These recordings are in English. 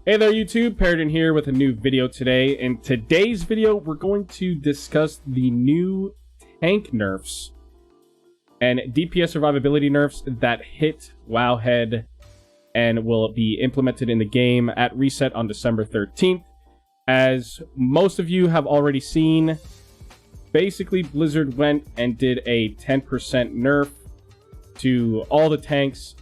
Hey there YouTube, Paradin here with a new video today. In today's video, we're going to discuss the new tank nerfs and DPS survivability nerfs that hit Wowhead and will be implemented in the game at reset on December 13th. As most of you have already seen, basically Blizzard went and did a 10% nerf to all the tanks.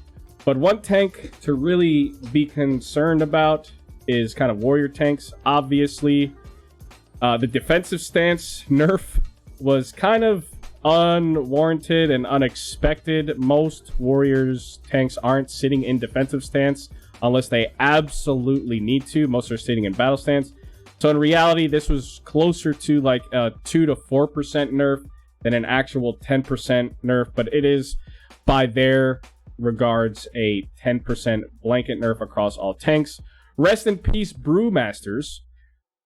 But one tank to really be concerned about is kind of warrior tanks. Obviously, the defensive stance nerf was kind of unwarranted and unexpected. Most warriors tanks aren't sitting in defensive stance unless they absolutely need to. Most are sitting in battle stance. So in reality, this was closer to like a 2 to 4% nerf than an actual 10% nerf, but it is by their regards a 10% blanket nerf across all tanks. Rest in peace, Brewmasters.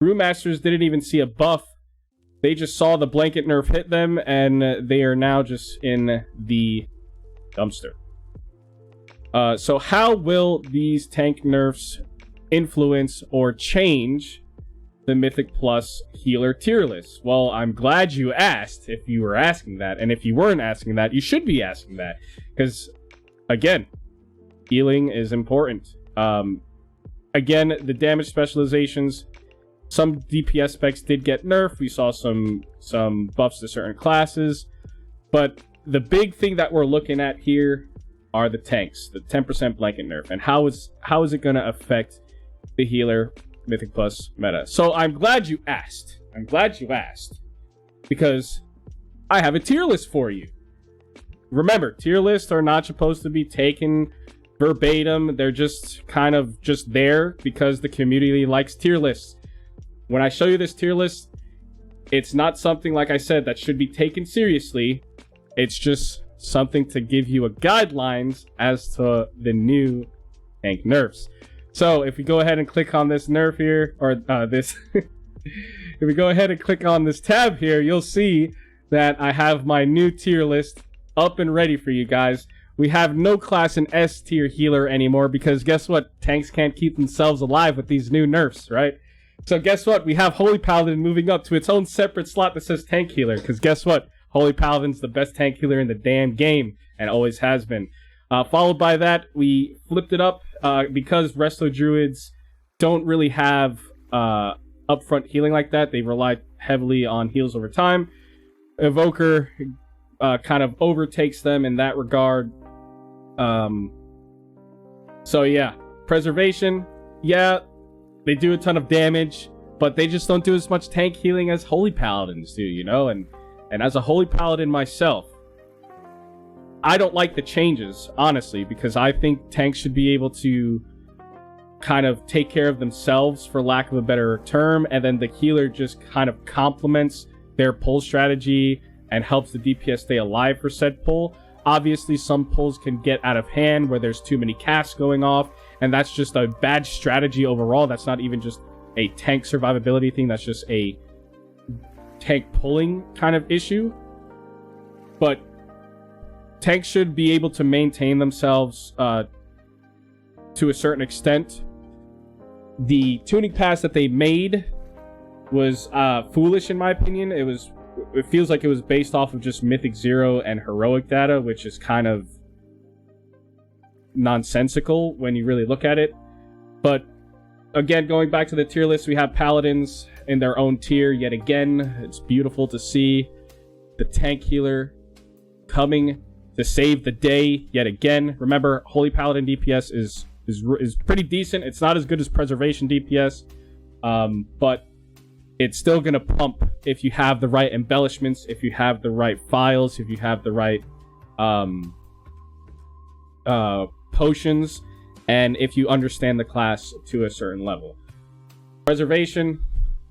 Brewmasters didn't even see a buff. They just saw the blanket nerf hit them, and they are now just in the dumpster. So how will these tank nerfs influence or change the Mythic Plus healer tier list? Well, I'm glad you asked if you were asking that, and if you weren't asking that, you should be asking that, because again, healing is important. Again, the damage specializations, some DPS specs did get nerfed. We saw some buffs to certain classes, but the big thing that we're looking at here are the tanks, the 10% blanket nerf, and how is it going to affect the healer Mythic Plus meta. So I'm glad you asked. Because I have a tier list for you. Remember, tier lists are not supposed to be taken verbatim. They're just kind of just there because the community likes tier lists. When I show you this tier list, it's not something, like I said, that should be taken seriously. It's just something to give you a guidelines as to the new tank nerfs. So if we go ahead and click on this nerf here, or this, if we go ahead and click on this tab here, you'll see that I have my new tier list up and ready for you guys. We have no class in S tier healer anymore because guess what? Tanks can't keep themselves alive with these new nerfs, right? So guess what? We have Holy Paladin moving up to its own separate slot that says tank healer, because guess what? Holy Paladin's the best tank healer in the damn game and always has been. Followed by that, we flipped it up because Resto Druids don't really have upfront healing like that. They rely heavily on heals over time. Evoker kind of overtakes them in that regard. So yeah, Preservation, yeah, they do a ton of damage, but they just don't do as much tank healing as Holy Paladins do, you know? And as a Holy Paladin myself, I don't like the changes, honestly, because I think tanks should be able to kind of take care of themselves, for lack of a better term, and then the healer just kind of complements their pull strategy and helps the DPS stay alive for said pull. Obviously, some pulls can get out of hand where there's too many casts going off, and that's just a bad strategy overall. That's not even just a tank survivability thing, that's just a tank pulling kind of issue. But tanks should be able to maintain themselves to a certain extent. The tuning pass that they made was foolish in my opinion. It feels like it was based off of just Mythic 0 and Heroic data, which is kind of nonsensical when you really look at it. But again, going back to the tier list, we have Paladins in their own tier yet again. It's beautiful to see the tank healer coming to save the day yet again. Remember, Holy Paladin DPS is pretty decent. It's not as good as Preservation DPS, but it's still going to pump if you have the right embellishments, if you have the right files, if you have the right potions, and if you understand the class to a certain level. Preservation,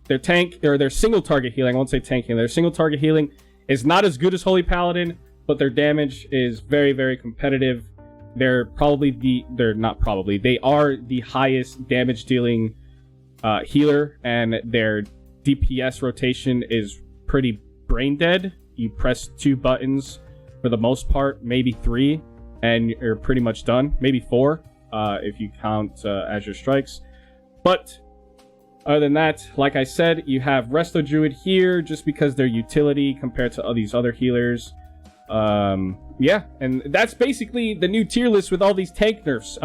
their single target healing, I won't say tank healing, their single target healing is not as good as Holy Paladin, but their damage is very, very competitive. They are the highest damage dealing healer, and their DPS rotation is pretty brain dead. You press 2 buttons for the most part, maybe 3, and you're pretty much done. Maybe 4 if you count Azure Strikes. But other than that, like I said, you have Resto Druid here just because their utility compared to all these other healers. Yeah, and that's basically the new tier list with all these tank nerfs.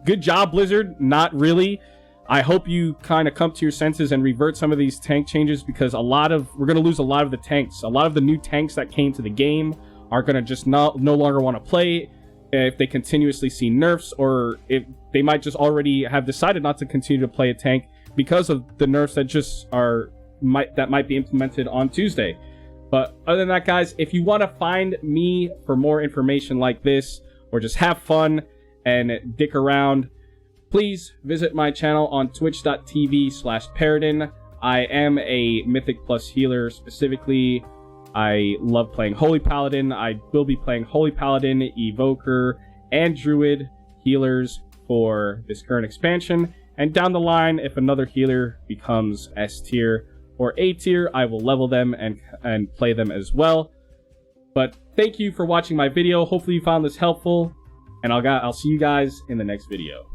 Good job, Blizzard. Not really. I hope you kind of come to your senses and revert some of these tank changes, because we're going to lose a lot of the tanks. A lot of the new tanks that came to the game are going to just no longer want to play if they continuously see nerfs, or if they might just already have decided not to continue to play a tank because of the nerfs that might be implemented on Tuesday. But other than that, guys, if you want to find me for more information like this, or just have fun and dick around, please visit my channel on twitch.tv/Paradin. I am a Mythic Plus healer. Specifically, I love playing Holy Paladin. I will be playing Holy Paladin, Evoker, and Druid healers for this current expansion. And down the line, if another healer becomes S tier or A tier, I will level them and play them as well. But thank you for watching my video. Hopefully you found this helpful, and I'll see you guys in the next video.